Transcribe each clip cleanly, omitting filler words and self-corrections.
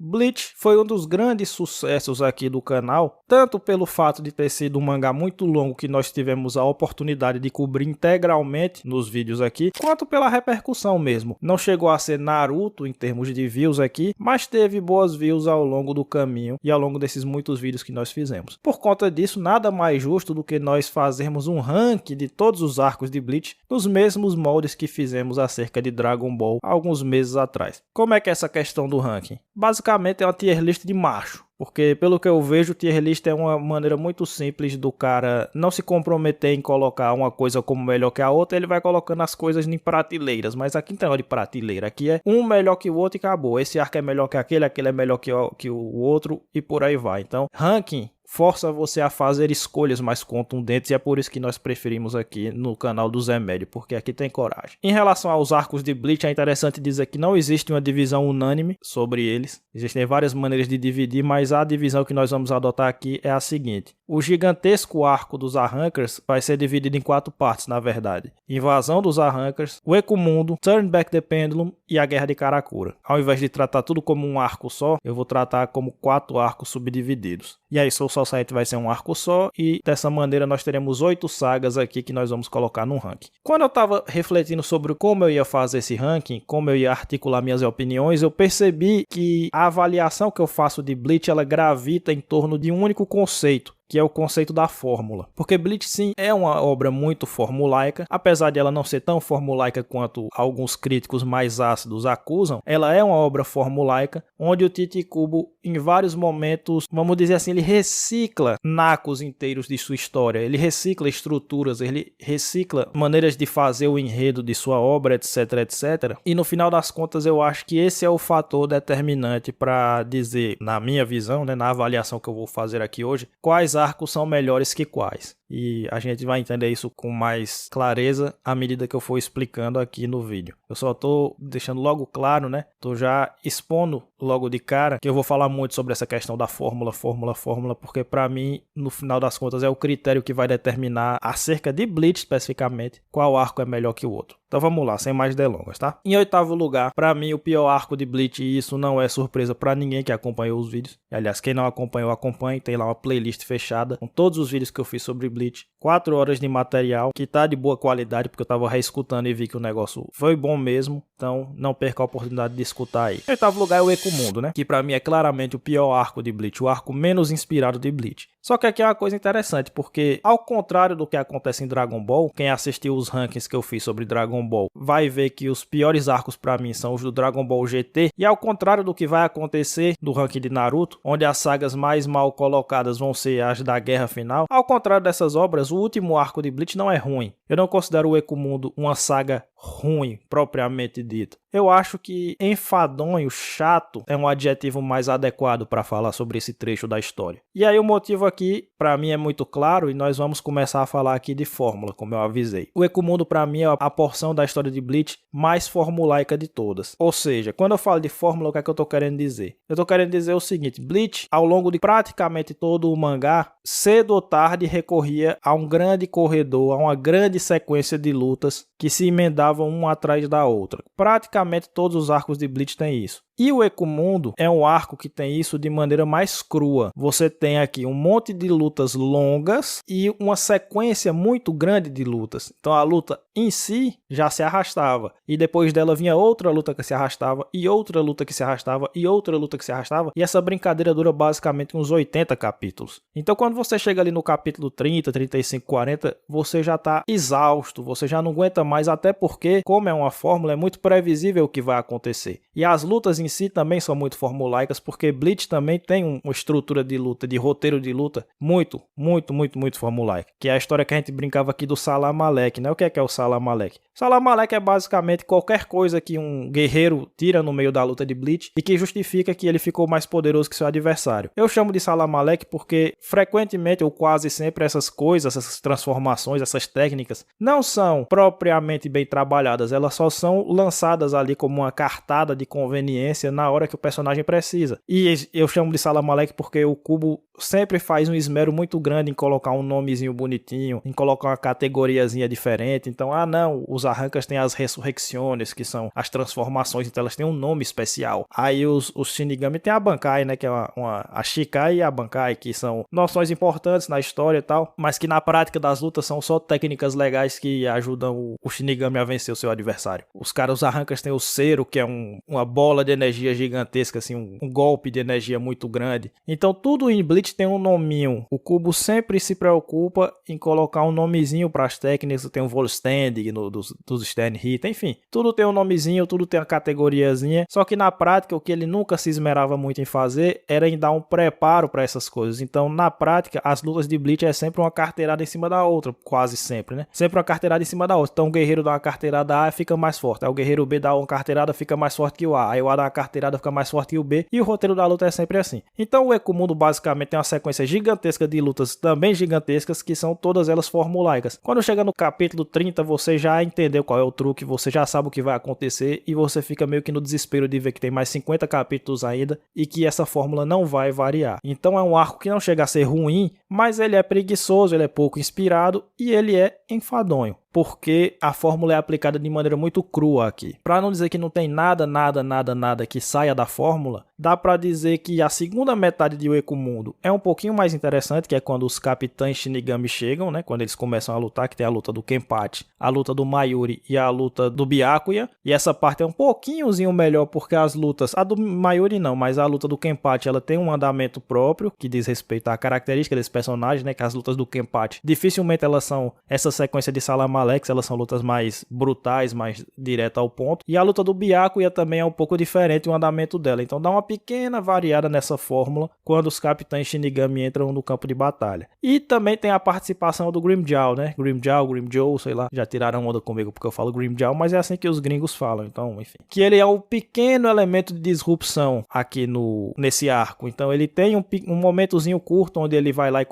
Bleach foi um dos grandes sucessos aqui do canal, tanto pelo fato de ter sido um mangá muito longo que nós tivemos a oportunidade de cobrir integralmente nos vídeos aqui, quanto pela repercussão mesmo. Não chegou a ser Naruto em termos de views aqui, mas teve boas views ao longo do caminho e ao longo desses muitos vídeos que nós fizemos. Por conta disso, nada mais justo do que nós fazermos um ranking de todos os arcos de Bleach nos mesmos moldes que fizemos acerca de Dragon Ball há alguns meses atrás. Como é que é essa questão do ranking? Basicamente é uma tier list de macho, porque pelo que eu vejo, tier list é uma maneira muito simples do cara não se comprometer em colocar uma coisa como melhor que a outra, ele vai colocando as coisas em prateleiras, mas aqui não tem de prateleira, aqui é um melhor que o outro e acabou. Esse arco é melhor que aquele é melhor que o outro e por aí vai. Então, ranking força você a fazer escolhas mais contundentes e é por isso que nós preferimos aqui no canal do Zé Médio, porque aqui tem coragem. Em relação aos arcos de Bleach, é interessante dizer que não existe uma divisão unânime sobre eles. Existem várias maneiras de dividir, mas a divisão que nós vamos adotar aqui é a seguinte. O gigantesco arco dos Arrancars vai ser dividido em 4 partes, na verdade. Invasão dos Arrancars, o Ecomundo, Turn Back the Pendulum e a Guerra de Karakura. Ao invés de tratar tudo como um arco só, eu vou tratar como 4 arcos subdivididos. E aí, Soul Society vai ser um arco só e dessa maneira nós teremos 8 sagas aqui que nós vamos colocar no ranking. Quando eu estava refletindo sobre como eu ia fazer esse ranking, como eu ia articular minhas opiniões, eu percebi que a avaliação que eu faço de Bleach ela gravita em torno de um único conceito, que é o conceito da fórmula. Porque Bleach sim é uma obra muito formulaica, apesar de ela não ser tão formulaica quanto alguns críticos mais ácidos acusam, ela é uma obra formulaica, onde o Tite Kubo em vários momentos, vamos dizer assim, ele recicla nacos inteiros de sua história, ele recicla estruturas, ele recicla maneiras de fazer o enredo de sua obra, etc, etc. E no final das contas eu acho que esse é o fator determinante para dizer, na minha visão, né, na avaliação que eu vou fazer aqui hoje, quais arcos são melhores que quais. E a gente vai entender isso com mais clareza à medida que eu for explicando aqui no vídeo. Eu só tô deixando logo claro, né? Tô já expondo logo de cara que eu vou falar muito sobre essa questão da fórmula, porque para mim, no final das contas, é o critério que vai determinar acerca de Bleach especificamente, qual arco é melhor que o outro. Então vamos lá, sem mais delongas, tá? Em 8º lugar, para mim o pior arco de Bleach, e isso não é surpresa para ninguém que acompanhou os vídeos. Aliás, quem não acompanhou, acompanhe, tem lá uma playlist fechada com todos os vídeos que eu fiz sobre Bleach. 4 horas de material que tá de boa qualidade, porque eu tava reescutando e vi que o negócio foi bom mesmo. Então não perca a oportunidade de escutar aí. Em 8º lugar é o Ecomundo, né? Que pra mim é claramente o pior arco de Bleach, o arco menos inspirado de Bleach. Só que aqui é uma coisa interessante, porque ao contrário do que acontece em Dragon Ball, quem assistiu os rankings que eu fiz sobre Dragon Ball vai ver que os piores arcos pra mim são os do Dragon Ball GT, e ao contrário do que vai acontecer no ranking de Naruto, onde as sagas mais mal colocadas vão ser as da guerra final, ao contrário dessas obras, o último arco de Bleach não é ruim. Eu não considero o Ecomundo uma saga ruim, propriamente dito. Eu acho que enfadonho, chato, é um adjetivo mais adequado para falar sobre esse trecho da história. E aí o motivo aqui, para mim, é muito claro e nós vamos começar a falar aqui de fórmula, como eu avisei. O Ecomundo, para mim, é a porção da história de Bleach mais formulaica de todas. Ou seja, quando eu falo de fórmula, o que é que eu tô querendo dizer? Eu tô querendo dizer o seguinte, Bleach, ao longo de praticamente todo o mangá, cedo ou tarde recorria a um grande corredor, a uma grande sequência de lutas que se emendavam uma atrás da outra. Praticamente todos os arcos de Bleach têm isso. E o Ecomundo é um arco que tem isso de maneira mais crua. Você tem aqui um monte de lutas longas e uma sequência muito grande de lutas. Então a luta em si já se arrastava. E depois dela vinha outra luta que se arrastava, e outra luta que se arrastava, e outra luta que se arrastava. E essa brincadeira dura basicamente uns 80 capítulos. Então quando você chega ali no capítulo 30, 35, 40, você já está exausto, você já não aguenta mais, até porque, como é uma fórmula, é muito previsível o que vai acontecer. E as lutas em si também são muito formulaicas, porque Bleach também tem uma estrutura de luta, de roteiro de luta muito formulaica. Que é a história que a gente brincava aqui do Salam Alek, né? O que é o Salam Alek? Salam Alek é basicamente qualquer coisa que um guerreiro tira no meio da luta de Bleach e que justifica que ele ficou mais poderoso que seu adversário. Eu chamo de Salam Alek porque frequentemente ou quase sempre essas coisas, essas transformações, essas técnicas não são propriamente bem trabalhadas, elas só são lançadas ali como uma cartada de conveniência na hora que o personagem precisa. E eu chamo de Salam Alek porque o Kubo sempre faz um esmero muito grande em colocar um nomezinho bonitinho, em colocar uma categoriazinha diferente. Então, não, os arrancas têm as ressurrecciones, que são as transformações, então elas têm um nome especial. Aí os Shinigami tem a Bankai, né, que é a Shikai e a Bankai, que são noções importantes na história e tal, mas que na prática das lutas são só técnicas legais que ajudam o Shinigami a vencer o seu adversário. Os arrancas têm o Cero, que é uma bola de energia gigantesca, assim, um golpe de energia muito grande. Então tudo em Bleach tem um nominho. O Kubo sempre se preocupa em colocar um nomezinho para as técnicas. Tem o Volständig dos Sternhit, enfim, tudo tem um nomezinho, tudo tem uma categoriazinha. Só que na prática o que ele nunca se esmerava muito em fazer era em dar um preparo para essas coisas. Então na prática as lutas de Bleach é sempre uma carteirada em cima da outra, quase sempre, né? Sempre uma carteirada em cima da outra. Então o guerreiro dá uma carteirada A e fica mais forte. Aí o guerreiro B dá uma carteirada, fica mais forte que o A. Aí o A dá uma carteirada, fica mais forte que o B. E o roteiro da luta é sempre assim. Então o Ekumundo basicamente tem uma sequência gigantesca de lutas também gigantescas, que são todas elas formulaicas. Quando chega no capítulo 30, você já entendeu qual é o truque, você já sabe o que vai acontecer e você fica meio que no desespero de ver que tem mais 50 capítulos ainda e que essa fórmula não vai variar. Então é um arco que não chega a ser ruim, mas ele é preguiçoso, ele é pouco inspirado e ele é enfadonho, porque a fórmula é aplicada de maneira muito crua aqui. Para não dizer que não tem nada que saia da fórmula, dá para dizer que a segunda metade de Ekumundo é um pouquinho mais interessante, que é quando os capitães Shinigami chegam, né? Quando eles começam a lutar, que tem a luta do Kenpachi, a luta do Mayuri e a luta do Byakuya. E essa parte é um pouquinhozinho melhor, porque as lutas, a do Mayuri não, mas a luta do Kenpachi, ela tem um andamento próprio, que diz respeito à característica desse personagem, né? Que as lutas do Kenpachi, dificilmente elas são essa sequência de Salamalex, elas são lutas mais brutais, mais direto ao ponto. E a luta do Byakuya também é um pouco diferente o andamento dela. Então dá uma pequena variada nessa fórmula quando os capitães Shinigami entram no campo de batalha. E também tem a participação do Grimmjow, né? Grimmjow, sei lá. Já tiraram onda comigo porque eu falo Grimmjow, mas é assim que os gringos falam. Então, enfim. Que ele é um pequeno elemento de disrupção aqui nesse arco. Então ele tem um momentozinho curto onde ele vai lá e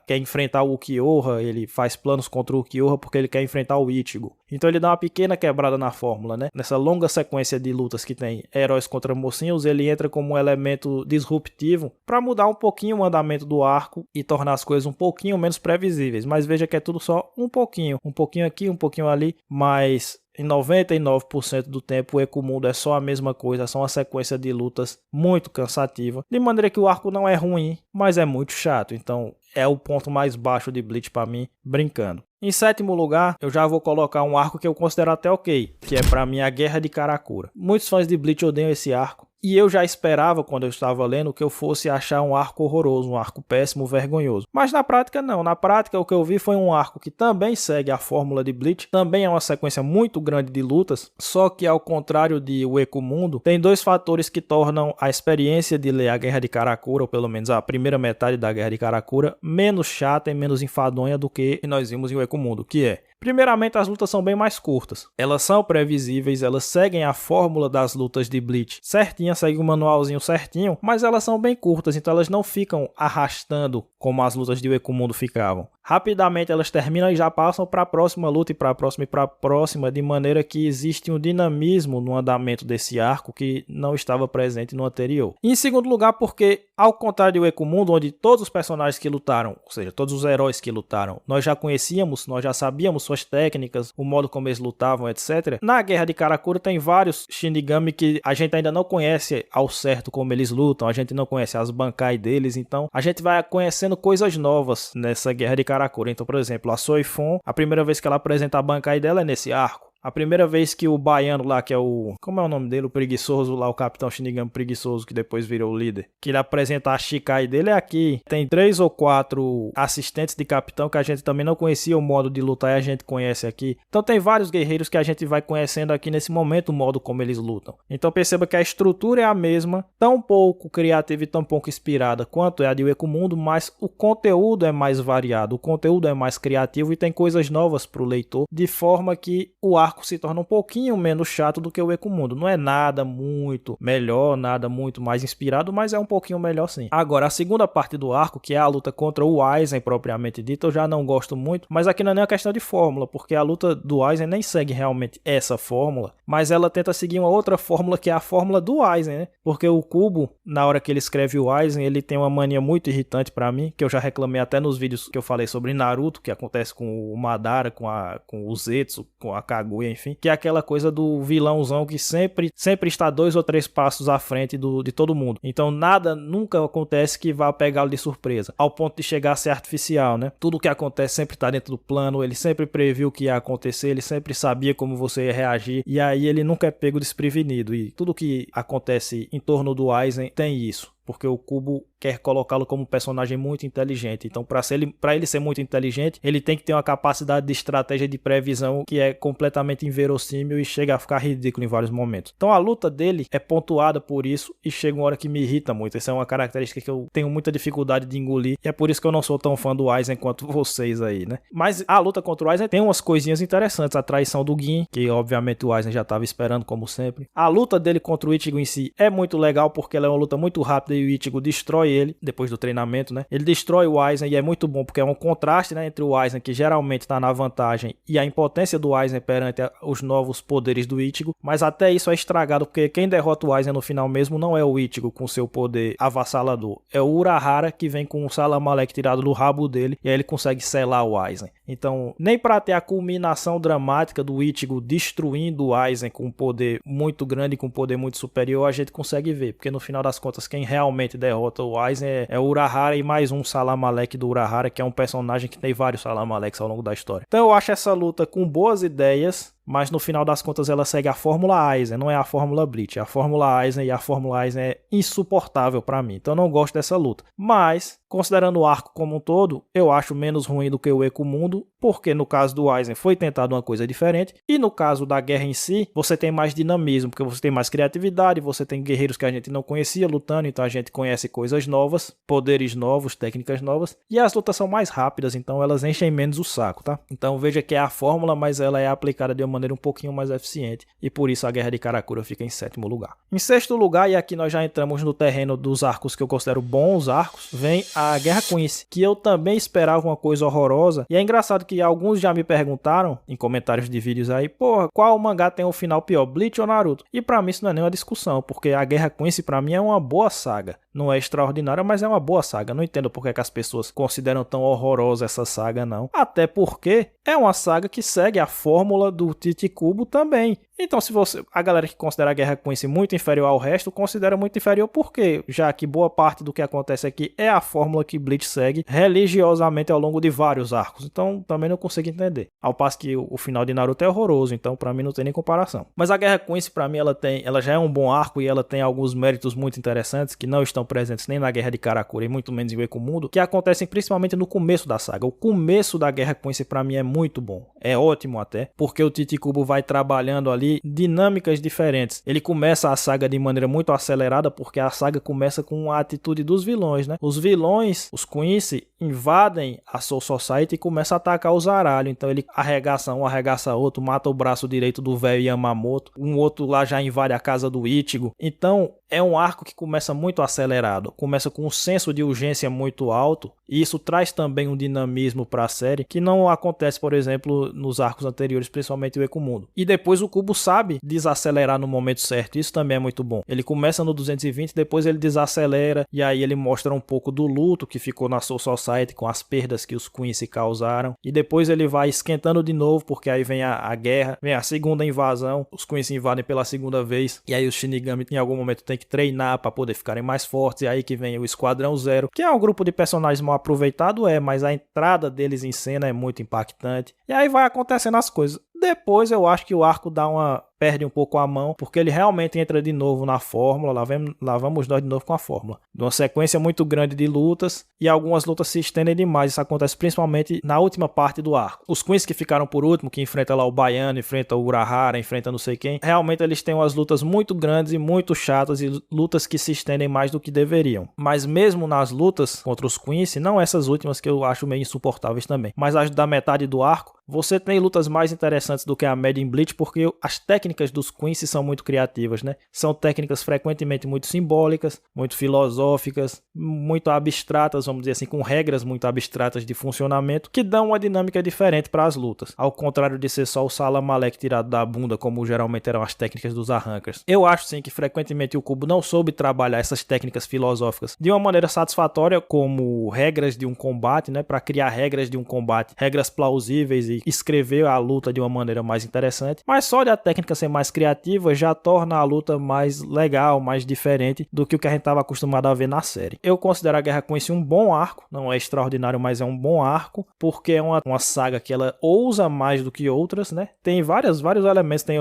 quer enfrentar o Ukiyoha. Ele faz planos contra o Ukiyoha porque ele quer enfrentar o Ichigo. Então ele dá uma pequena quebrada na fórmula, né? Nessa longa sequência de lutas que tem heróis contra mocinhos, ele entra como um elemento disruptivo para mudar um pouquinho o andamento do arco e tornar as coisas um pouquinho menos previsíveis. Mas veja que é tudo só um pouquinho aqui, um pouquinho ali, mas em 99% do tempo o Ekumundo é só a mesma coisa, é só uma sequência de lutas muito cansativa, de maneira que o arco não é ruim, mas é muito chato. Então é o ponto mais baixo de Bleach para mim, brincando. Em sétimo lugar, eu já vou colocar um arco que eu considero até ok, que é para mim a Guerra de Karakura. Muitos fãs de Bleach odeiam esse arco, e eu já esperava, quando eu estava lendo, que eu fosse achar um arco horroroso, um arco péssimo, vergonhoso. Mas na prática não, na prática o que eu vi foi um arco que também segue a fórmula de Bleach, também é uma sequência muito grande de lutas, só que ao contrário de o Ekumundo, tem dois fatores que tornam a experiência de ler a Guerra de Karakura, ou pelo menos a primeira metade da Guerra de Karakura, menos chata e menos enfadonha do que nós vimos em o Ekumundo, que é: primeiramente, as lutas são bem mais curtas. Elas são previsíveis, elas seguem a fórmula das lutas de Bleach certinha, seguem o manualzinho certinho, mas elas são bem curtas, então elas não ficam arrastando como as lutas de Ekumundo ficavam. Rapidamente elas terminam e já passam para a próxima luta e para a próxima, de maneira que existe um dinamismo no andamento desse arco que não estava presente no anterior. E em segundo lugar, porque ao contrário do Ekumundo, onde todos os personagens que lutaram, ou seja, todos os heróis que lutaram, nós já conhecíamos, nós já sabíamos suas técnicas, o modo como eles lutavam, etc. Na Guerra de Karakura tem vários Shinigami que a gente ainda não conhece ao certo como eles lutam, a gente não conhece as Bankai deles, então a gente vai conhecendo coisas novas nessa Guerra de Karakura. Então, por exemplo, a Soifon, a primeira vez que ela apresenta a Bankai dela é nesse arco. A primeira vez que o baiano lá, que é o... como é o nome dele? O preguiçoso lá, o Capitão Shinigami preguiçoso, que depois virou o líder. Que ele apresenta a Shikai dele é aqui. Tem 3 ou 4 assistentes de capitão que a gente também não conhecia o modo de lutar e a gente conhece aqui. Então tem vários guerreiros que a gente vai conhecendo aqui nesse momento o modo como eles lutam. Então perceba que a estrutura é a mesma, tão pouco criativa e tão pouco inspirada quanto é a de Ekumundo, mas o conteúdo é mais variado, o conteúdo é mais criativo e tem coisas novas para o leitor, de forma que o arco arco se torna um pouquinho menos chato do que o Ecomundo. Não é nada muito melhor, nada muito mais inspirado, mas é um pouquinho melhor sim. Agora, a segunda parte do arco, que é a luta contra o Aizen propriamente dito, eu já não gosto muito, mas aqui não é nem uma questão de fórmula, porque a luta do Aizen nem segue realmente essa fórmula, mas ela tenta seguir uma outra fórmula que é a fórmula do Aizen, né? Porque o Kubo, na hora que ele escreve o Aizen, ele tem uma mania muito irritante pra mim, que eu já reclamei até nos vídeos que eu falei sobre Naruto, que acontece com o Madara, com o Zetsu, com a Kaguya, enfim, que é aquela coisa do vilãozão que sempre está 2 ou 3 passos à frente de todo mundo. Então nada nunca acontece que vá pegá-lo de surpresa, ao ponto de chegar a ser artificial, né? Tudo que acontece sempre está dentro do plano, ele sempre previu o que ia acontecer, ele sempre sabia como você ia reagir, e aí ele nunca é pego desprevenido, e tudo que acontece em torno do Aizen tem isso. Porque o Kubo quer colocá-lo como um personagem muito inteligente. Então, para ele ser muito inteligente, ele tem que ter uma capacidade de estratégia de previsão que é completamente inverossímil e chega a ficar ridículo em vários momentos. Então, a luta dele é pontuada por isso e chega uma hora que me irrita muito. Essa é uma característica que eu tenho muita dificuldade de engolir e é por isso que eu não sou tão fã do Aizen quanto vocês aí, né? Mas a luta contra o Aizen tem umas coisinhas interessantes. A traição do Gin, que obviamente o Aizen já estava esperando, como sempre. A luta dele contra o Ichigo em si é muito legal porque ela é uma luta muito rápida e o Ichigo destrói ele depois do treinamento, né? Ele destrói o Aizen e é muito bom porque é um contraste, né, entre o Aizen que geralmente está na vantagem e a impotência do Aizen perante os novos poderes do Ichigo, mas até isso é estragado porque quem derrota o Aizen no final mesmo não é o Ichigo com seu poder avassalador, é o Urahara que vem com o Salamaleque tirado do rabo dele e aí ele consegue selar o Aizen. Então, nem para ter a culminação dramática do Ichigo destruindo o Aizen com um poder muito grande, com um poder muito superior, a gente consegue ver, porque no final das contas quem realmente derrota o Aizen é o Urahara e mais um Salamaleque do Urahara, que é um personagem que tem vários Salamaleques ao longo da história. Então eu acho essa luta com boas ideias, mas no final das contas ela segue a fórmula Aizen, não é a fórmula Bleach. A fórmula Aizen e a fórmula Aizen é insuportável pra mim, então eu não gosto dessa luta. Mas, considerando o arco como um todo, eu acho menos ruim do que o Ecomundo, porque no caso do Aizen foi tentado uma coisa diferente, e no caso da guerra em si, você tem mais dinamismo, porque você tem mais criatividade, você tem guerreiros que a gente não conhecia lutando, então a gente conhece coisas novas, poderes novos, técnicas novas, e as lutas são mais rápidas, então elas enchem menos o saco, tá? Então veja que é a fórmula, mas ela é aplicada de uma maneira um pouquinho mais eficiente, e por isso a Guerra de Karakura fica em 7º lugar. Em 6º lugar, e aqui nós já entramos no terreno dos arcos que eu considero bons arcos, vem a Guerra Quincy, que eu também esperava uma coisa horrorosa, e é engraçado que alguns já me perguntaram, em comentários de vídeos aí, porra, qual mangá tem um final pior, Bleach ou Naruto? E pra mim isso não é nem uma discussão, porque a Guerra Quincy pra mim é uma boa saga. Não é extraordinária, mas é uma boa saga. Não entendo porque que as pessoas consideram tão horrorosa essa saga, não. Até porque é uma saga que segue a fórmula do Tite Kubo também. Então, se a galera que considera a Guerra Quincy muito inferior ao resto, considera muito inferior porque, já que boa parte do que acontece aqui é a fórmula que Bleach segue religiosamente ao longo de vários arcos. Então, também não consigo entender. Ao passo que o final de Naruto é horroroso, então pra mim não tem nem comparação. Mas a Guerra Quincy, pra mim, ela já é um bom arco e ela tem alguns méritos muito interessantes que não estão presentes nem na Guerra de Karakura e muito menos em Ecomundo, que acontecem principalmente no começo da saga. O começo da Guerra Quincy pra mim é muito bom. É ótimo até, porque o Tite Kubo vai trabalhando ali dinâmicas diferentes. Ele começa a saga de maneira muito acelerada, porque a saga começa com a atitude dos vilões, né? Os vilões, os Quincy, invadem a Soul Society e começam a atacar os Zaralho. Então ele arregaça um, arregaça outro, mata o braço direito do velho Yamamoto. Um outro lá já invade a casa do Ichigo. Então é um arco que começa muito acelerado. Começa com um senso de urgência muito alto. E isso traz também um dinamismo para a série que não acontece, por exemplo, nos arcos anteriores, principalmente o Ecomundo. E depois o Kubo sabe desacelerar no momento certo. Isso também é muito bom. Ele começa no 220, depois ele desacelera e aí ele mostra um pouco do luto que ficou na Soul Society com as perdas que os Quincy causaram. E depois ele vai esquentando de novo, porque aí vem a guerra, vem a segunda invasão. Os Quincy invadem pela segunda vez. E aí os Shinigami em algum momento tem que treinar para poder ficarem mais fortes. E aí que vem o Esquadrão Zero, que é um grupo de personagens mal aproveitado, mas a entrada deles em cena é muito impactante. E aí vai acontecendo as coisas. Depois eu acho que o arco dá uma perde um pouco a mão, porque ele realmente entra de novo na fórmula, lá vamos nós de novo com a fórmula. De uma sequência muito grande de lutas, e algumas lutas se estendem demais, isso acontece principalmente na última parte do arco. Os Queens que ficaram por último, que enfrenta lá o Baiano, enfrenta o Urahara, enfrenta não sei quem, realmente eles têm umas lutas muito grandes e muito chatas, e lutas que se estendem mais do que deveriam. Mas mesmo nas lutas contra os Queens, não essas últimas que eu acho meio insuportáveis também, mas as da metade do arco, você tem lutas mais interessantes do que a média em Bleach, porque as técnicas dos Quincy são muito criativas, né? São técnicas frequentemente muito simbólicas, muito filosóficas, muito abstratas, vamos dizer assim, com regras muito abstratas de funcionamento, que dão uma dinâmica diferente para as lutas. Ao contrário de ser só o Salam Alek tirado da bunda, como geralmente eram as técnicas dos arrancers. Eu acho sim que frequentemente o Kubo não soube trabalhar essas técnicas filosóficas de uma maneira satisfatória, como regras de um combate, né? Para criar regras de um combate, regras plausíveis e escrever a luta de uma maneira mais interessante, mas só de a técnica ser mais criativa já torna a luta mais legal, mais diferente do que o que a gente estava acostumado a ver na série. Eu considero a Guerra Quincy um bom arco, não é extraordinário, mas é um bom arco, porque é uma saga que ela ousa mais do que outras, né? Tem vários elementos, tem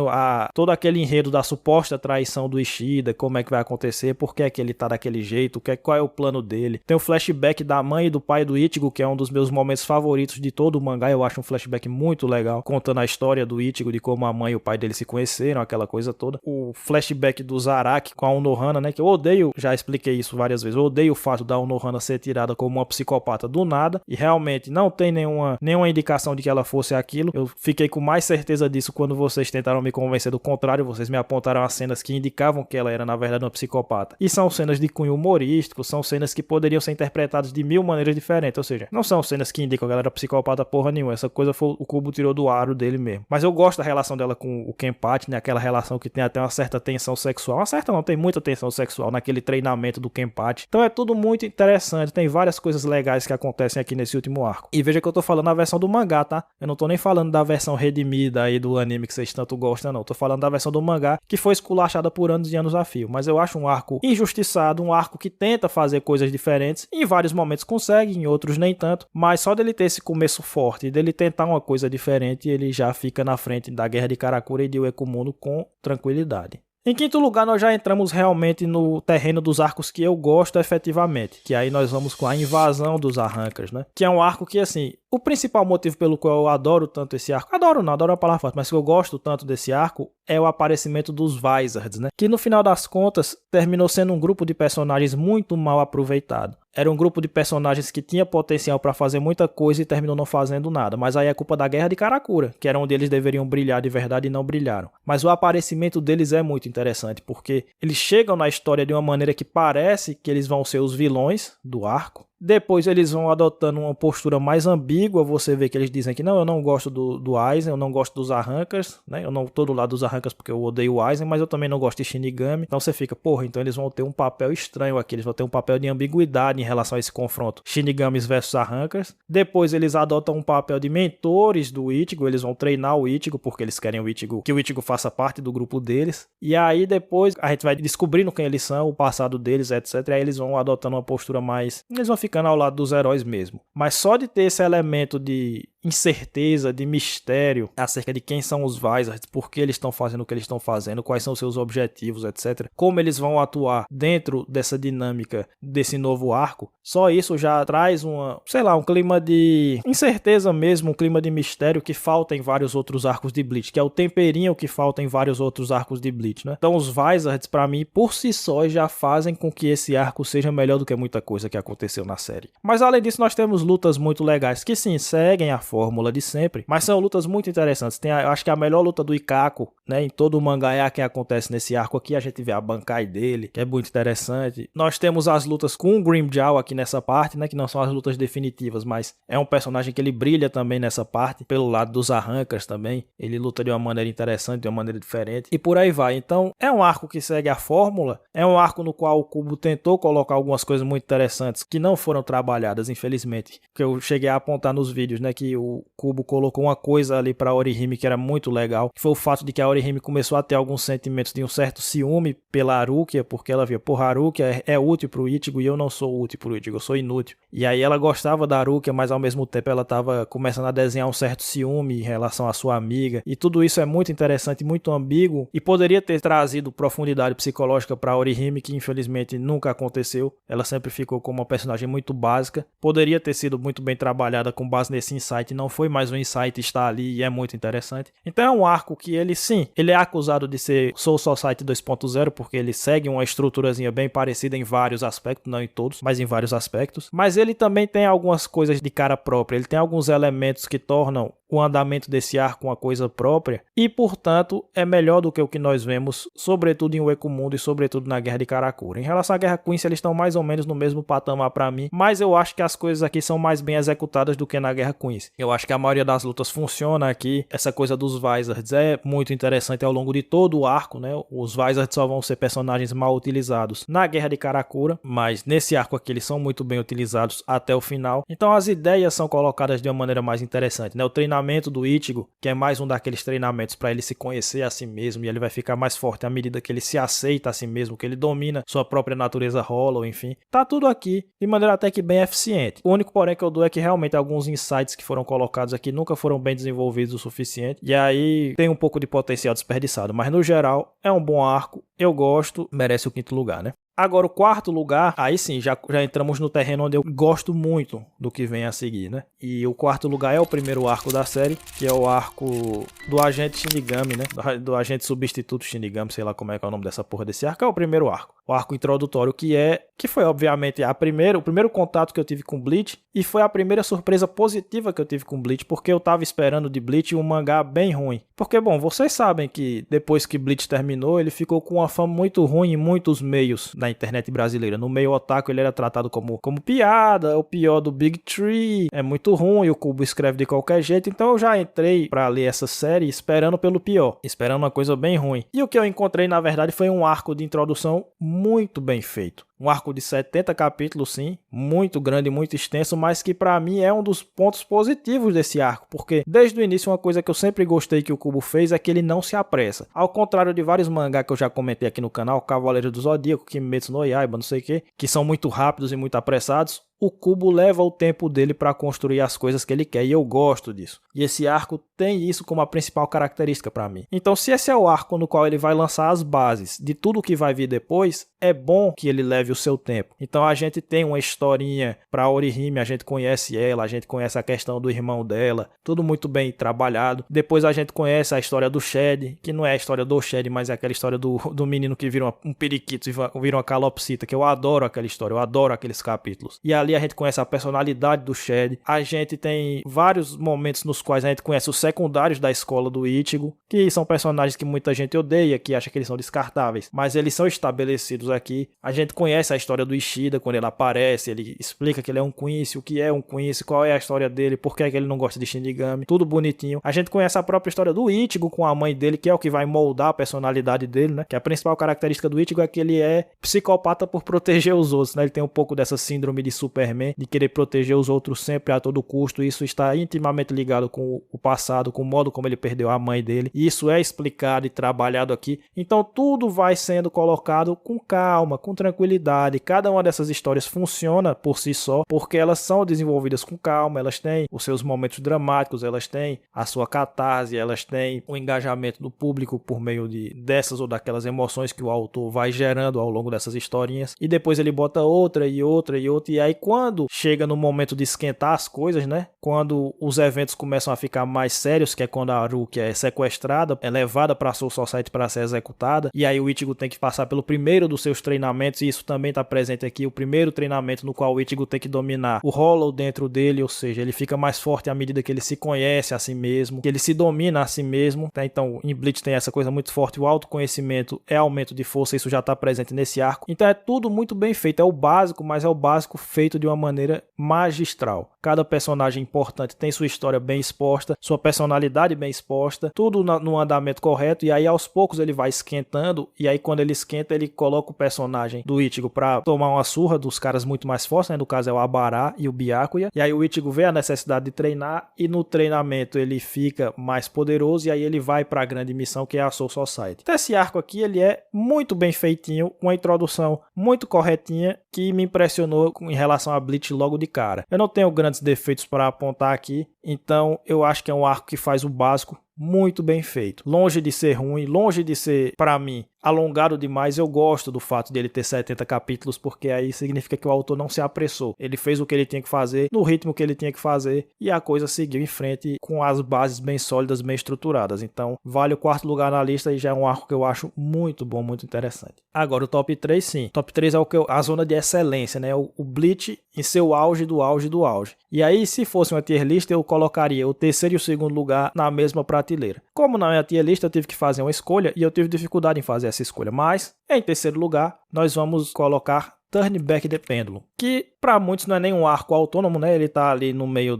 todo aquele enredo da suposta traição do Ishida, como é que vai acontecer, por que é que ele tá daquele jeito, qual é o plano dele. Tem o flashback da mãe e do pai do Ichigo, que é um dos meus momentos favoritos de todo o mangá, eu acho um flashback muito legal, contando a história do Ichigo, de como a mãe e o pai dele se conheceram, aquela coisa toda. O flashback do Zaraki com a Unohana, né, que eu odeio, já expliquei isso várias vezes, eu odeio o fato da Unohana ser tirada como uma psicopata do nada, e realmente não tem nenhuma indicação de que ela fosse aquilo. Eu fiquei com mais certeza disso quando vocês tentaram me convencer do contrário, vocês me apontaram as cenas que indicavam que ela era na verdade uma psicopata. E são cenas de cunho humorístico, são cenas que poderiam ser interpretadas de mil maneiras diferentes, ou seja, não são cenas que indicam que ela era psicopata porra nenhuma, essa coisa foi o Kubo tirou do aro dele mesmo. Mas eu gosto da relação dela com o Kenpachi, né? Aquela relação que tem até uma certa tensão sexual. Uma certa não, tem muita tensão sexual naquele treinamento do Kenpachi. Então é tudo muito interessante, tem várias coisas legais que acontecem aqui nesse último arco. E veja que eu tô falando da versão do mangá, tá? Eu não tô nem falando da versão redimida aí do anime que vocês tanto gostam, não. Eu tô falando da versão do mangá que foi esculachada por anos e anos a fio. Mas eu acho um arco injustiçado, um arco que tenta fazer coisas diferentes. Em vários momentos consegue, em outros nem tanto. Mas só dele ter esse começo forte e dele tentar uma coisa diferente, ele já fica na frente da Guerra de Karakura e de Uekomuno com tranquilidade. Em quinto lugar, nós já entramos realmente no terreno dos arcos que eu gosto efetivamente, que aí nós vamos com a invasão dos Arrancas, né? Que é um arco que, assim, o principal motivo pelo qual eu adoro tanto esse arco, adoro a palavra forte, mas que eu gosto tanto desse arco é o aparecimento dos Vizards, né? Que no final das contas terminou sendo um grupo de personagens muito mal aproveitado. Era um grupo de personagens que tinha potencial para fazer muita coisa e terminou não fazendo nada. Mas aí é culpa da Guerra de Karakura, que era onde eles deveriam brilhar de verdade e não brilharam. Mas o aparecimento deles é muito interessante, porque eles chegam na história de uma maneira que parece que eles vão ser os vilões do arco. Depois eles vão adotando uma postura mais ambígua, você vê que eles dizem que não, eu não gosto do Aizen, eu não gosto dos Arrancas, né? Eu não tô do lado dos Arrancas porque eu odeio o Aizen, mas eu também não gosto de Shinigami. Então você fica, porra, então eles vão ter um papel estranho aqui, eles vão ter um papel de ambiguidade em relação a esse confronto Shinigamis versus Arrancas. Depois eles adotam um papel de mentores do Ichigo, eles vão treinar o Ichigo porque eles querem que o Ichigo faça parte do grupo deles. E aí depois a gente vai descobrindo quem eles são, o passado deles, etc. E aí eles vão adotando uma postura mais... Eles vão ficando ao lado dos heróis mesmo. Mas só de ter esse elemento de incerteza, de mistério acerca de quem são os Vizards, por que eles estão fazendo o que eles estão fazendo, quais são os seus objetivos, etc. Como eles vão atuar dentro dessa dinâmica desse novo arco, só isso já traz um clima de incerteza mesmo, um clima de mistério que falta em vários outros arcos de Bleach, que é o temperinho que falta em vários outros arcos de Bleach, né? Então os Vizards, pra mim, por si só, já fazem com que esse arco seja melhor do que muita coisa que aconteceu na série. Mas além disso, nós temos lutas muito legais, que sim, seguem a fórmula de sempre, mas são lutas muito interessantes. Eu acho que a melhor luta do Ikako, né, em todo o mangá é a que acontece nesse arco aqui. A gente vê a Bankai dele, que é muito interessante. Nós temos as lutas com o Grimmjow aqui nessa parte, né, que não são as lutas definitivas, mas é um personagem que ele brilha também nessa parte, pelo lado dos Arrancas também. Ele luta de uma maneira interessante, de uma maneira diferente, e por aí vai. Então, é um arco que segue a fórmula, é um arco no qual o Kubo tentou colocar algumas coisas muito interessantes que não foram trabalhadas, infelizmente. Que eu cheguei a apontar nos vídeos, né, que o Kubo colocou uma coisa ali pra Orihime que era muito legal, que foi o fato de que a Orihime começou a ter alguns sentimentos de um certo ciúme pela Harukia, porque ela via, porra, a Harukia é útil pro Ichigo e eu não sou útil pro Ichigo, eu sou inútil. E aí ela gostava da Harukia, mas ao mesmo tempo ela tava começando a desenhar um certo ciúme em relação à sua amiga, e tudo isso é muito interessante, muito ambíguo, e poderia ter trazido profundidade psicológica pra Orihime, que infelizmente nunca aconteceu. Ela sempre ficou como uma personagem muito básica, poderia ter sido muito bem trabalhada com base nesse insight, não foi mais um insight, está ali e é muito interessante. Então é um arco que ele, sim, ele é acusado de ser Soul Society 2.0, porque ele segue uma estruturazinha bem parecida em vários aspectos, não em todos, mas em vários aspectos, mas ele também tem algumas coisas de cara própria, ele tem alguns elementos que tornam o andamento desse arco uma coisa própria, e portanto é melhor do que o que nós vemos, sobretudo em Ueco Mundo e sobretudo na Guerra de Karakura. Em relação à Guerra Quincy, eles estão mais ou menos no mesmo patamar para mim, mas eu acho que as coisas aqui são mais bem executadas do que na Guerra Quincy. Eu acho que a maioria das lutas funciona aqui, essa coisa dos Vizards é muito interessante ao longo de todo o arco, né? Os Vizards só vão ser personagens mal utilizados na Guerra de Karakura, mas nesse arco aqui eles são muito bem utilizados até o final, então as ideias são colocadas de uma maneira mais interessante, né? O treinamento do Ichigo, que é mais um daqueles treinamentos para ele se conhecer a si mesmo, e ele vai ficar mais forte à medida que ele se aceita a si mesmo, que ele domina sua própria natureza Hollow, enfim. Tá tudo aqui de maneira até que bem eficiente. O único porém que eu dou é que realmente alguns insights que foram colocados aqui nunca foram bem desenvolvidos o suficiente, e aí tem um pouco de potencial desperdiçado, mas no geral é um bom arco, eu gosto, merece o 5º lugar, né? Agora, o 4º lugar, aí sim, já entramos no terreno onde eu gosto muito do que vem a seguir, né? E o 4º lugar é o primeiro arco da série, que é o arco do agente Shinigami, né? Do agente substituto Shinigami, sei lá como é que é o nome dessa porra desse arco, é o primeiro arco. O arco introdutório, que foi obviamente o primeiro contato que eu tive com Bleach, e foi a primeira surpresa positiva que eu tive com Bleach, porque eu tava esperando de Bleach um mangá bem ruim. Porque, bom, vocês sabem que depois que Bleach terminou, ele ficou com uma fama muito ruim em muitos meios da internet brasileira. No meio otaku ele era tratado como piada, o pior do Big Tree, é muito ruim, o Kubo escreve de qualquer jeito, então eu já entrei pra ler essa série esperando pelo pior, esperando uma coisa bem ruim. E o que eu encontrei na verdade foi um arco de introdução muito bem feito. Um arco de 70 capítulos, sim, muito grande, muito extenso, mas que pra mim é um dos pontos positivos desse arco, porque desde o início uma coisa que eu sempre gostei que o Kubo fez é que ele não se apressa. Ao contrário de vários mangás que eu já comentei aqui no canal, Cavaleiro do Zodíaco, Kimetsu no Yaiba, não sei o que são muito rápidos e muito apressados, o Kubo leva o tempo dele para construir as coisas que ele quer, e eu gosto disso. E esse arco tem isso como a principal característica para mim. Então, se esse é o arco no qual ele vai lançar as bases de tudo que vai vir depois, é bom que ele leve o seu tempo. Então, a gente tem uma historinha para Orihime, a gente conhece ela, a gente conhece a questão do irmão dela, tudo muito bem trabalhado. Depois a gente conhece a história do Shed, que não é a história do Shed, mas é aquela história do menino que vira um periquito e vira uma calopsita, que eu adoro aquela história, eu adoro aqueles capítulos. E ali a gente conhece a personalidade do Shed, a gente tem vários momentos nos quais a gente conhece os secundários da escola do Ichigo, que são personagens que muita gente odeia, que acha que eles são descartáveis, mas eles são estabelecidos aqui. A gente conhece a história do Ishida, quando ele aparece, ele explica que ele é um Quincy, o que é um Quincy, qual é a história dele, por que é que ele não gosta de Shinigami, tudo bonitinho. A gente conhece a própria história do Ichigo com a mãe dele, que é o que vai moldar a personalidade dele, né? Que a principal característica do Ichigo é que ele é psicopata por proteger os outros, né? Ele tem um pouco dessa síndrome de Superman, de querer proteger os outros sempre a todo custo. Isso está intimamente ligado com o passado, com o modo como ele perdeu a mãe dele. E isso é explicado e trabalhado aqui. Então tudo vai sendo colocado com calma, com tranquilidade. Cada uma dessas histórias funciona por si só, porque elas são desenvolvidas com calma, elas têm os seus momentos dramáticos, elas têm a sua catarse, elas têm o engajamento do público por meio dessas ou daquelas emoções que o autor vai gerando ao longo dessas historinhas. E depois ele bota outra e outra e outra. E aí quando chega no momento de esquentar as coisas, né? Quando os eventos começam a ficar mais sérios, que é quando a Harukia é sequestrada, é levada para a Soul Society para ser executada, e aí o Ichigo tem que passar pelo primeiro dos seus treinamentos, e isso também está presente aqui, o primeiro treinamento no qual o Ichigo tem que dominar o Hollow dentro dele, ou seja, ele fica mais forte à medida que ele se conhece a si mesmo, que ele se domina a si mesmo, tá? Então em Bleach tem essa coisa muito forte, o autoconhecimento é aumento de força, isso já está presente nesse arco, então é tudo muito bem feito, é o básico, mas é o básico feito de uma maneira magistral. Cada personagem importante tem sua história bem exposta, sua personalidade bem exposta, tudo no andamento correto, e aí aos poucos ele vai esquentando, e aí quando ele esquenta, ele coloca o personagem do Ichigo pra tomar uma surra dos caras muito mais fortes, né? No caso é o Abará e o Byakuya, e aí o Ichigo vê a necessidade de treinar, e no treinamento ele fica mais poderoso, e aí ele vai pra grande missão que é a Soul Society. Então esse arco aqui, ele é muito bem feitinho, com a introdução muito corretinha, que me impressionou em relação a Bleach logo de cara. Eu não tenho grandes defeitos para apontar aqui, então eu acho que é um arco que faz o básico muito bem feito. Longe de ser ruim, longe de ser, para mim, alongado demais. Eu gosto do fato de ele ter 70 capítulos, porque aí significa que o autor não se apressou. Ele fez o que ele tinha que fazer, no ritmo que ele tinha que fazer, e a coisa seguiu em frente com as bases bem sólidas, bem estruturadas. Então, vale o 4º lugar na lista e já é um arco que eu acho muito bom, muito interessante. Agora, o top 3, sim. Top 3 é a zona de excelência, né? O Bleach em seu auge do auge do auge. E aí, se fosse uma tier list, eu colocaria o 3º e o 2º lugar na mesma prateleira. Como não é a tier list, eu tive que fazer uma escolha e eu tive dificuldade em fazer essa escolha. Mas, em 3º lugar, nós vamos colocar Turn Back the Pendulum, que para muitos não é nem um arco autônomo, né? Ele tá ali no meio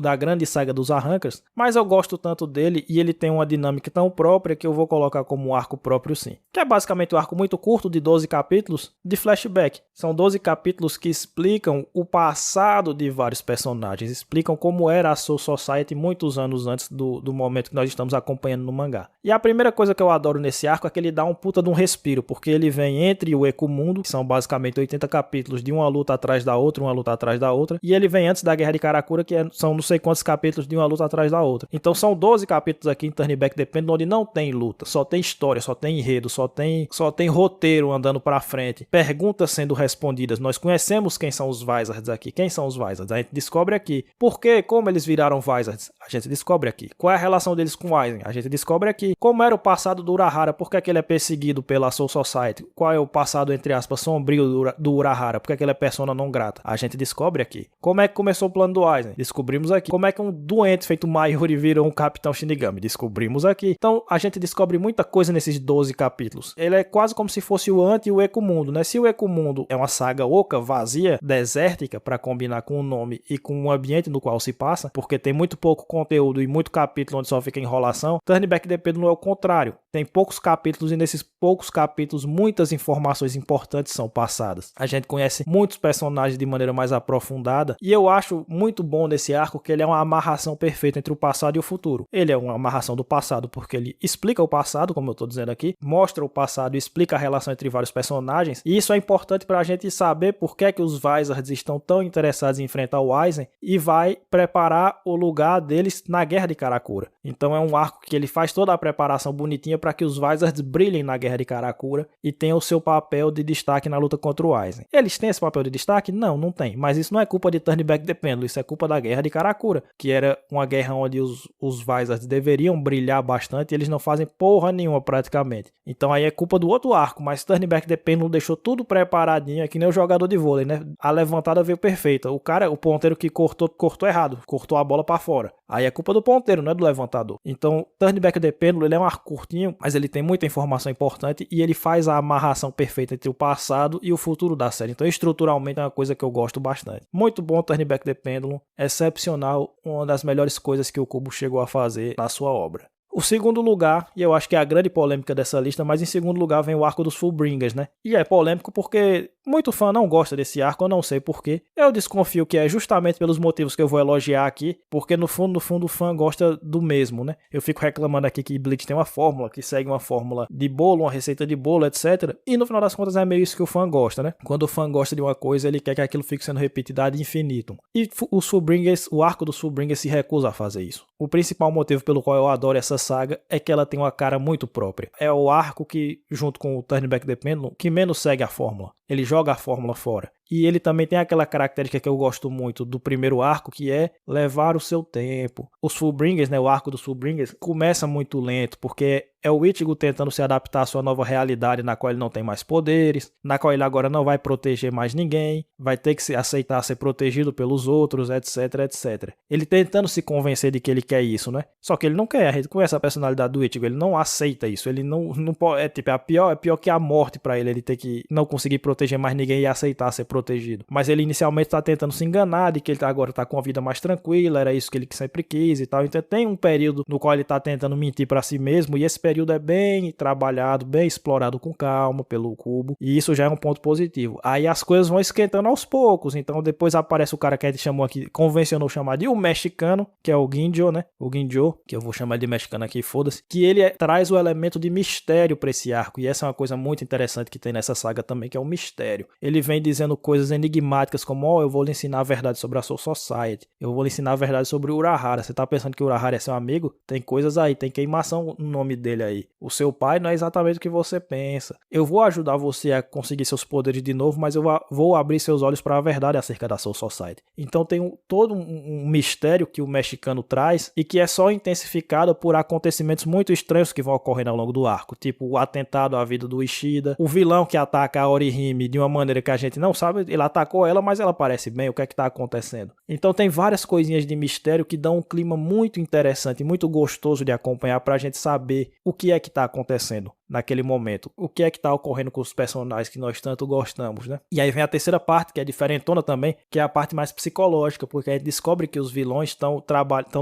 da grande saga dos Arrancas, mas eu gosto tanto dele e ele tem uma dinâmica tão própria que eu vou colocar como um arco próprio sim. Que é basicamente um arco muito curto de 12 capítulos de flashback. São 12 capítulos que explicam o passado de vários personagens, explicam como era a Soul Society muitos anos antes do momento que nós estamos acompanhando no mangá. E a primeira coisa que eu adoro nesse arco é que ele dá um puta de um respiro, porque ele vem entre o Ekumundo, que são basicamente 80 capítulos de uma luta atrás da outra, uma luta atrás da outra, e ele vem antes da Guerra de Karakura, que são não sei quantos capítulos de uma luta atrás da outra. Então são 12 capítulos aqui em Turn Back the Pendulum onde não tem luta, só tem história, só tem enredo, só tem roteiro andando pra frente, perguntas sendo respondidas. Nós conhecemos quem são os Vizards aqui, quem são os Vizards, a gente descobre aqui. Por quê? Como eles viraram Vizards? A gente descobre aqui. Qual é a relação deles com Aizen? A gente descobre aqui. Como era o passado do Urahara? Por que ele é perseguido pela Soul Society? Qual é o passado, entre aspas, sombrio do Urahara? Por que ele é persona não grata? A gente descobre aqui. Como é que começou o plano do Aizen? Descobrimos aqui. Como é que um doente feito Mayuri virou um Capitão Shinigami? Descobrimos aqui. Então, a gente descobre muita coisa nesses 12 capítulos. Ele é quase como se fosse o Anti e o Ekumundo, né? Se o Ekumundo é uma saga oca, vazia, desértica, para combinar com o nome e com o ambiente no qual se passa, porque tem muito pouco conteúdo e muito capítulo onde só fica enrolação, Turn Back the Pendulum é o contrário. Tem poucos capítulos e nesses poucos capítulos muitas informações importantes são passadas. A gente conhece muitos personagens de maneira mais aprofundada e eu acho muito bom nesse arco que ele é uma amarração perfeita entre o passado e o futuro. Ele é uma amarração do passado porque ele explica o passado, como eu estou dizendo aqui, mostra o passado e explica a relação entre vários personagens, e isso é importante para a gente saber por que os Vizards estão tão interessados em enfrentar o Aizen e vai preparar o lugar deles na Guerra de Karakura. Então é um arco que ele faz toda a preparação bonitinha para que os Vizards brilhem na Guerra de Karakura e tenham o seu papel de destaque na luta contra o Aizen. Eles têm esse papel de destaque? Não, não tem. Mas isso não é culpa de Turn Back the Pendulum, isso é culpa da Guerra de Karakura, que era uma guerra onde os Vizards deveriam brilhar bastante e eles não fazem porra nenhuma praticamente. Então aí é culpa do outro arco, mas Turn Back the Pendulum deixou tudo preparadinho, é que nem o jogador de vôlei, né? A levantada veio perfeita. O ponteiro que cortou errado, cortou a bola para fora. Aí é culpa do ponteiro, não é do levantador. Então, Turn Back the Pendulum, ele é um arco curtinho, mas ele tem muita informação importante e ele faz a amarração perfeita entre o passado e o futuro da série. Então, estruturalmente é uma coisa que eu gosto bastante. Muito bom Turn Back the Pendulum, excepcional, uma das melhores coisas que o Kubo chegou a fazer na sua obra. O segundo lugar, e eu acho que é a grande polêmica dessa lista, mas em segundo lugar vem o arco dos Fullbringers, né? E é polêmico porque muito fã não gosta desse arco, eu não sei porquê. Eu desconfio que é justamente pelos motivos que eu vou elogiar aqui, porque no fundo o fã gosta do mesmo, né? Eu fico reclamando aqui que Bleach tem uma fórmula, que segue uma fórmula de bolo, uma receita de bolo, etc. E no final das contas é meio isso que o fã gosta, né? Quando o fã gosta de uma coisa, ele quer que aquilo fique sendo repetido ad infinitum. E os Fullbringers, o arco dos Fullbringers se recusa a fazer isso. O principal motivo pelo qual eu adoro essa saga é que ela tem uma cara muito própria. É o arco que, junto com o Turn Back the Pendulum, que menos segue a fórmula. Ele joga a fórmula fora. E ele também tem aquela característica que eu gosto muito do primeiro arco, que é levar o seu tempo. Os Fullbringers, né, o arco dos Fullbringers, começa muito lento, porque É o Ichigo tentando se adaptar à sua nova realidade, na qual ele não tem mais poderes, na qual ele agora não vai proteger mais ninguém, vai ter que aceitar ser protegido pelos outros, etc, etc. Ele tentando se convencer de que ele quer isso, né? Só que ele não quer. A gente conhece a personalidade do Ichigo, ele não aceita isso. Ele não pode. É tipo, é pior que a morte pra ele ter que não conseguir proteger mais ninguém e aceitar ser protegido. Mas ele inicialmente tá tentando se enganar de que ele agora tá com a vida mais tranquila, era isso que ele sempre quis e tal. Então tem um período no qual ele tá tentando mentir pra si mesmo, e esse período é bem trabalhado, bem explorado com calma pelo Kubo, e isso já é um ponto positivo. Aí as coisas vão esquentando aos poucos, então depois aparece o cara que a gente chamou aqui, convencionou chamar de o mexicano, que é o Ginjo, né? O Ginjo, que eu vou chamar de mexicano aqui, foda-se, que ele traz o elemento de mistério pra esse arco, e essa é uma coisa muito interessante que tem nessa saga também, que é o mistério. Ele vem dizendo coisas enigmáticas como, eu vou lhe ensinar a verdade sobre a Soul Society, eu vou lhe ensinar a verdade sobre o Urahara. Você tá pensando que o Urahara é seu amigo? Tem coisas aí, tem queimação no nome dele aí. O seu pai não é exatamente o que você pensa. Eu vou ajudar você a conseguir seus poderes de novo, mas eu vou abrir seus olhos para a verdade acerca da Soul Society. Então tem todo um mistério que o mexicano traz e que é só intensificado por acontecimentos muito estranhos que vão ocorrendo ao longo do arco, tipo o atentado à vida do Ishida, o vilão que ataca a Orihime de uma maneira que a gente não sabe, ele atacou ela, mas ela parece bem, o que é que tá acontecendo? Então tem várias coisinhas de mistério que dão um clima muito interessante, muito gostoso de acompanhar pra gente saber o que é que tá acontecendo naquele momento, o que é que tá ocorrendo com os personagens que nós tanto gostamos, né? E aí vem a terceira parte, que é diferentona também, que é a parte mais psicológica, porque a gente descobre que os vilões estão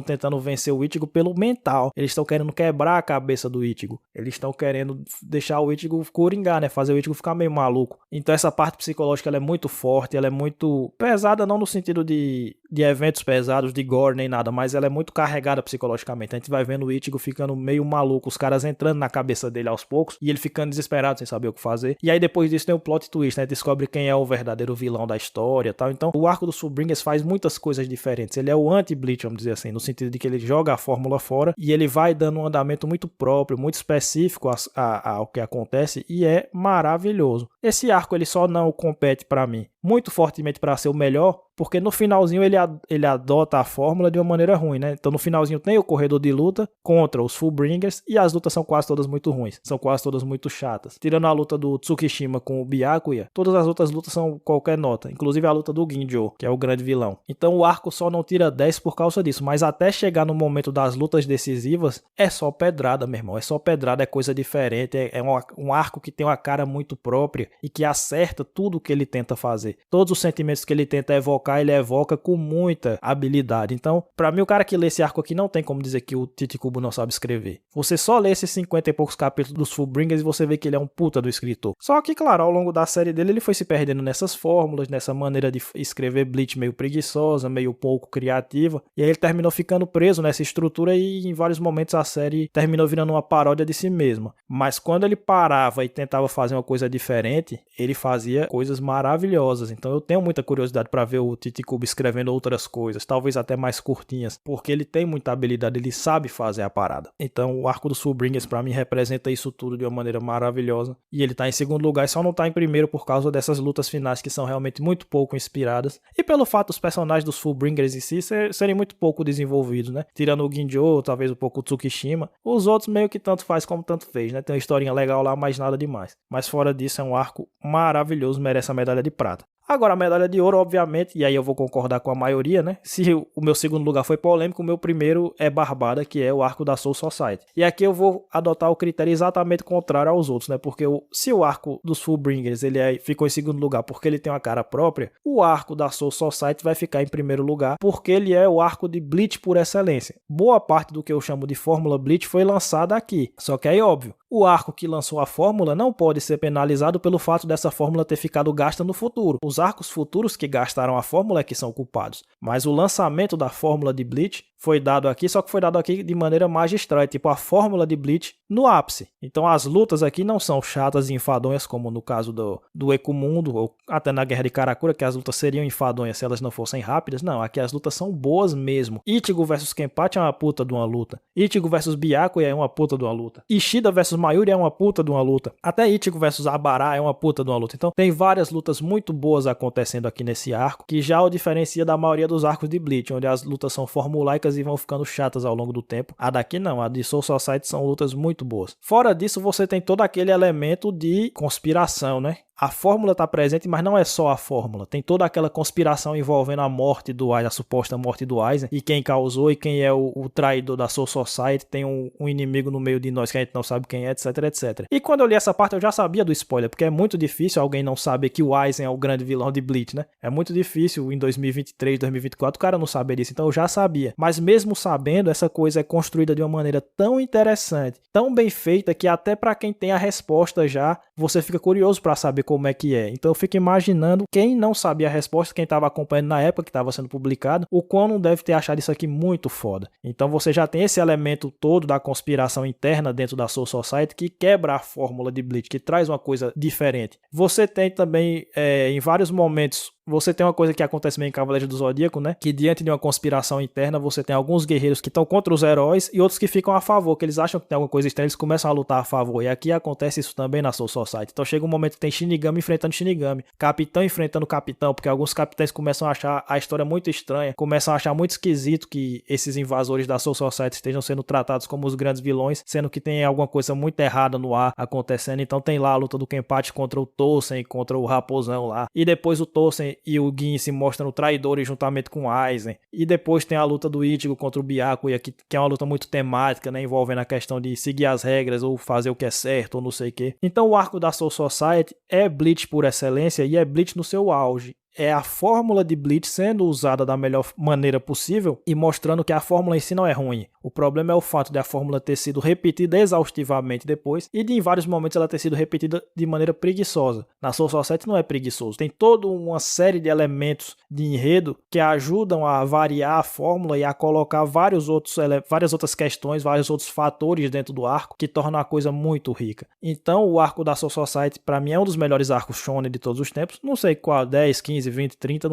tentando vencer o Ichigo pelo mental, eles estão querendo quebrar a cabeça do Ichigo, eles estão querendo deixar o Ichigo coringar, né? Fazer o Ichigo ficar meio maluco. Então essa parte psicológica ela é muito forte, ela é muito pesada, não no sentido de eventos pesados, de gore nem nada, mas ela é muito carregada psicologicamente. A gente vai vendo o Ichigo ficando meio maluco, os caras entrando na cabeça dele aos poucos, e ele ficando desesperado sem saber o que fazer. E aí depois disso tem o plot twist, né? Descobre quem é o verdadeiro vilão da história e tal. Então o arco do Fullbringers faz muitas coisas diferentes. Ele é o anti-Bleach, vamos dizer assim, no sentido de que ele joga a fórmula fora e ele vai dando um andamento muito próprio, muito específico ao que acontece, e é maravilhoso. Esse arco ele só não compete pra mim muito fortemente para ser o melhor, porque no finalzinho ele adota a fórmula de uma maneira ruim, né? Então no finalzinho tem o corredor de luta contra os Fullbringers e as lutas são quase todas muito ruins, são quase todas muito chatas. Tirando a luta do Tsukishima com o Byakuya, todas as outras lutas são qualquer nota, inclusive a luta do Ginjo, que é o grande vilão. Então o arco só não tira 10 por causa disso, mas até chegar no momento das lutas decisivas, é só pedrada, meu irmão, é só pedrada, é coisa diferente, é um arco que tem uma cara muito própria e que acerta tudo o que ele tenta fazer. Todos os sentimentos que ele tenta evocar, ele evoca com muita habilidade. Então, pra mim, o cara que lê esse arco aqui não tem como dizer que o Tite Kubo não sabe escrever. Você só lê esses 50 e poucos capítulos dos Fullbringers e você vê que ele é um puta do escritor. Só que, claro, ao longo da série dele, ele foi se perdendo nessas fórmulas, nessa maneira de escrever Bleach meio preguiçosa, meio pouco criativa. E aí ele terminou ficando preso nessa estrutura e em vários momentos a série terminou virando uma paródia de si mesma. Mas quando ele parava e tentava fazer uma coisa diferente, ele fazia coisas maravilhosas. Então eu tenho muita curiosidade para ver o Tite Kubo escrevendo outras coisas, talvez até mais curtinhas, porque ele tem muita habilidade, ele sabe fazer a parada. Então o arco dos Fullbringers para mim representa isso tudo de uma maneira maravilhosa, e ele tá em segundo lugar e só não tá em primeiro por causa dessas lutas finais que são realmente muito pouco inspiradas, e pelo fato dos personagens dos Fullbringers em si serem muito pouco desenvolvidos, né? Tirando o Ginjo, talvez um pouco o Tsukishima, os outros meio que tanto faz como tanto fez, né? Tem uma historinha legal lá, mas nada demais. Mas fora disso é um arco maravilhoso, merece a medalha de prata. Agora, a medalha de ouro, obviamente, e aí eu vou concordar com a maioria, né? Se o meu segundo lugar foi polêmico, o meu primeiro é barbada, que é o arco da Soul Society. E aqui eu vou adotar o critério exatamente contrário aos outros, né? Porque se o arco dos Fullbringers ficou em segundo lugar porque ele tem uma cara própria, o arco da Soul Society vai ficar em primeiro lugar porque ele é o arco de Bleach por excelência. Boa parte do que eu chamo de Fórmula Bleach foi lançada aqui. Só que aí, óbvio, o arco que lançou a fórmula não pode ser penalizado pelo fato dessa fórmula ter ficado gasta no futuro. Os arcos futuros que gastaram a fórmula é que são culpados. Mas o lançamento da fórmula de Bleach foi dado aqui, só que foi dado aqui de maneira magistral, é tipo a fórmula de Bleach no ápice. Então as lutas aqui não são chatas e enfadonhas como no caso do Ekumundo, ou até na Guerra de Karakura, que as lutas seriam enfadonhas se elas não fossem rápidas. Não, aqui as lutas são boas mesmo. Ichigo vs Kenpachi é uma puta de uma luta. Ichigo vs Byakuya é uma puta de uma luta. Ishida vs Mayuri é uma puta de uma luta. Até Ichigo vs Abara é uma puta de uma luta. Então tem várias lutas muito boas acontecendo aqui nesse arco, que já o diferencia da maioria dos arcos de Bleach, onde as lutas são formulaicas e vão ficando chatas ao longo do tempo. A daqui não, a de Soul Society são lutas muito boas. Fora disso, você tem todo aquele elemento de conspiração, né? A fórmula está presente, mas não é só a fórmula. Tem toda aquela conspiração envolvendo a morte do Aizen, a suposta morte do Aizen, e quem causou e quem é o traidor da Soul Society. Tem um inimigo no meio de nós que a gente não sabe quem é, etc, etc. E quando eu li essa parte eu já sabia do spoiler, porque é muito difícil alguém não saber que o Aizen é o grande vilão de Bleach, né? É muito difícil em 2023, 2024 o cara não saber disso, então eu já sabia. Mas mesmo sabendo, essa coisa é construída de uma maneira tão interessante, tão bem feita, que até para quem tem a resposta já, você fica curioso para saber como é que é. Então eu fico imaginando quem não sabia a resposta, quem estava acompanhando na época que estava sendo publicado, o quão não deve ter achado isso aqui muito foda. Então você já tem esse elemento todo da conspiração interna dentro da Soul Society que quebra a fórmula de Bleach, que traz uma coisa diferente. Você tem também, em vários momentos, você tem uma coisa que acontece meio em Cavaleiro do Zodíaco, né? Que diante de uma conspiração interna, você tem alguns guerreiros que estão contra os heróis e outros que ficam a favor, que eles acham que tem alguma coisa estranha, eles começam a lutar a favor. E aqui acontece isso também na Soul Society. Então chega um momento que tem Shinigami enfrentando Shinigami, capitão enfrentando capitão, porque alguns capitães começam a achar a história muito estranha, começam a achar muito esquisito que esses invasores da Soul Society estejam sendo tratados como os grandes vilões, sendo que tem alguma coisa muito errada no ar acontecendo. Então tem lá a luta do Kenpachi contra o Tosen, contra o Raposão lá. E depois o Tosen e o Gin se mostram traidores juntamente com o Aizen. E depois tem a luta do Ichigo contra o Byakuya, que é uma luta muito temática, né, envolvendo a questão de seguir as regras ou fazer o que é certo ou não sei o que. Então o arco da Soul Society é Bleach por excelência e é Bleach no seu auge. É a fórmula de Bleach sendo usada da melhor maneira possível e mostrando que a fórmula em si não é ruim. O problema é o fato de a fórmula ter sido repetida exaustivamente depois e de em vários momentos ela ter sido repetida de maneira preguiçosa. Na Soul Society não é preguiçoso. Tem toda uma série de elementos de enredo que ajudam a variar a fórmula e a colocar várias outras questões, vários outros fatores dentro do arco que tornam a coisa muito rica. Então o arco da Soul Society para mim é um dos melhores arcos shonen de todos os tempos. Não sei qual, 10, 15, 20, 30,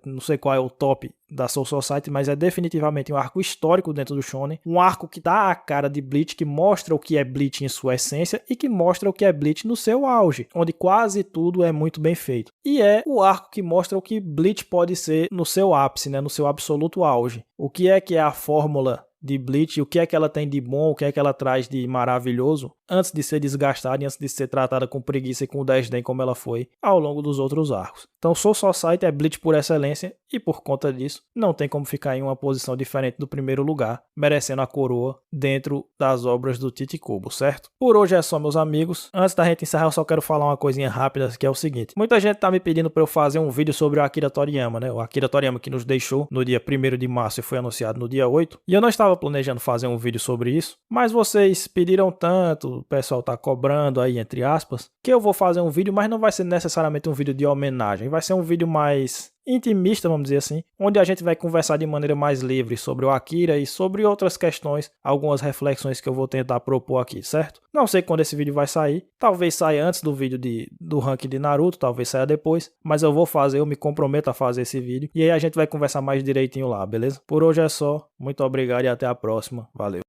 não sei qual é o top da Soul Society, mas é definitivamente um arco histórico dentro do shonen, um arco que dá a cara de Bleach, que mostra o que é Bleach em sua essência e que mostra o que é Bleach no seu auge, onde quase tudo é muito bem feito. E é o arco que mostra o que Bleach pode ser no seu ápice, né, no seu absoluto auge. O que é a fórmula de Bleach, o que é que ela tem de bom, o que é que ela traz de maravilhoso, antes de ser desgastada e antes de ser tratada com preguiça e com desdém como ela foi ao longo dos outros arcos. Então Soul Society é Bleach por excelência e por conta disso não tem como ficar em uma posição diferente do primeiro lugar, merecendo a coroa dentro das obras do Tite Kubo, certo? Por hoje é só, meus amigos. Antes da gente encerrar, eu só quero falar uma coisinha rápida, que é o seguinte. Muita gente tá me pedindo para eu fazer um vídeo sobre o Akira Toriyama, né? O Akira Toriyama que nos deixou no dia 1º de março e foi anunciado no dia 8. E eu não estava planejando fazer um vídeo sobre isso, mas vocês pediram tanto, o pessoal tá cobrando aí, entre aspas, que eu vou fazer um vídeo, mas não vai ser necessariamente um vídeo de homenagem, vai ser um vídeo mais intimista, vamos dizer assim, onde a gente vai conversar de maneira mais livre sobre o Akira e sobre outras questões, algumas reflexões que eu vou tentar propor aqui, certo? Não sei quando esse vídeo vai sair, talvez saia antes do vídeo do ranking de Naruto, talvez saia depois, mas eu vou fazer, eu me comprometo a fazer esse vídeo, e aí a gente vai conversar mais direitinho lá, beleza? Por hoje é só, muito obrigado e até a próxima, valeu!